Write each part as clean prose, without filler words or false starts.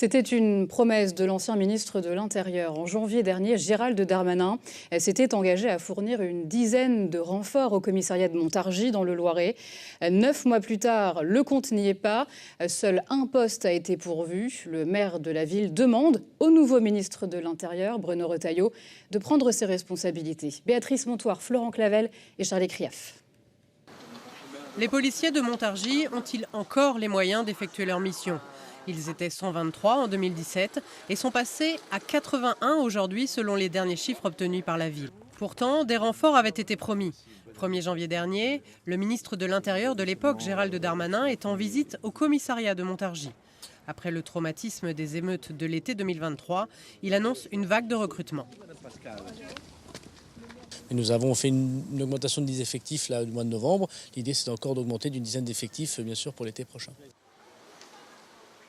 C'était une promesse de l'ancien ministre de l'Intérieur. En janvier dernier, Gérald Darmanin s'était engagé à fournir une dizaine de renforts au commissariat de Montargis dans le Loiret. 9 mois plus tard, le compte n'y est pas. Seul un poste a été pourvu. Le maire de la ville demande au nouveau ministre de l'Intérieur, Bruno Retailleau, de prendre ses responsabilités. Béatrice Montoire, Florent Clavel et Charlie Kriaf. Les policiers de Montargis ont-ils encore les moyens d'effectuer leur mission ? Ils étaient 123 en 2017 et sont passés à 81 aujourd'hui selon les derniers chiffres obtenus par la ville. Pourtant, des renforts avaient été promis. 1er janvier dernier, le ministre de l'Intérieur de l'époque, Gérald Darmanin, est en visite au commissariat de Montargis. Après le traumatisme des émeutes de l'été 2023, il annonce une vague de recrutement. Et nous avons fait une augmentation des effectifs là, du mois de novembre. L'idée, c'est encore d'augmenter d'une dizaine d'effectifs, bien sûr, pour l'été prochain.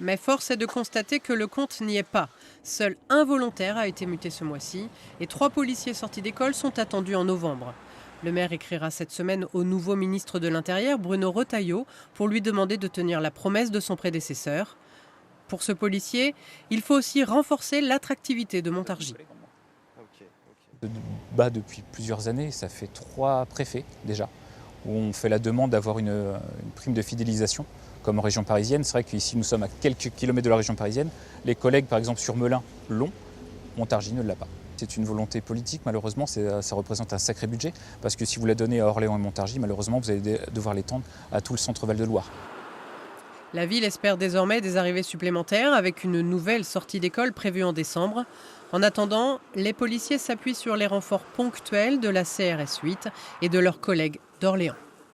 Mais force est de constater que le compte n'y est pas. Seul un volontaire a été muté ce mois-ci et 3 policiers sortis d'école sont attendus en novembre. Le maire écrira cette semaine au nouveau ministre de l'Intérieur, Bruno Retailleau, pour lui demander de tenir la promesse de son prédécesseur. Pour ce policier, il faut aussi renforcer l'attractivité de Montargis. Depuis plusieurs années, ça fait 3 préfets déjà, où on fait la demande d'avoir une prime de fidélisation, comme en région parisienne. C'est vrai qu'ici nous sommes à quelques kilomètres de la région parisienne. Les collègues par exemple sur Melun l'ont, Montargis ne l'a pas. C'est une volonté politique, malheureusement ça représente un sacré budget, parce que si vous la donnez à Orléans et Montargis, malheureusement vous allez devoir l'étendre à tout le centre Val-de-Loire. La ville espère désormais des arrivées supplémentaires avec une nouvelle sortie d'école prévue en décembre. En attendant, les policiers s'appuient sur les renforts ponctuels de la CRS 8 et de leurs collègues d'Orléans.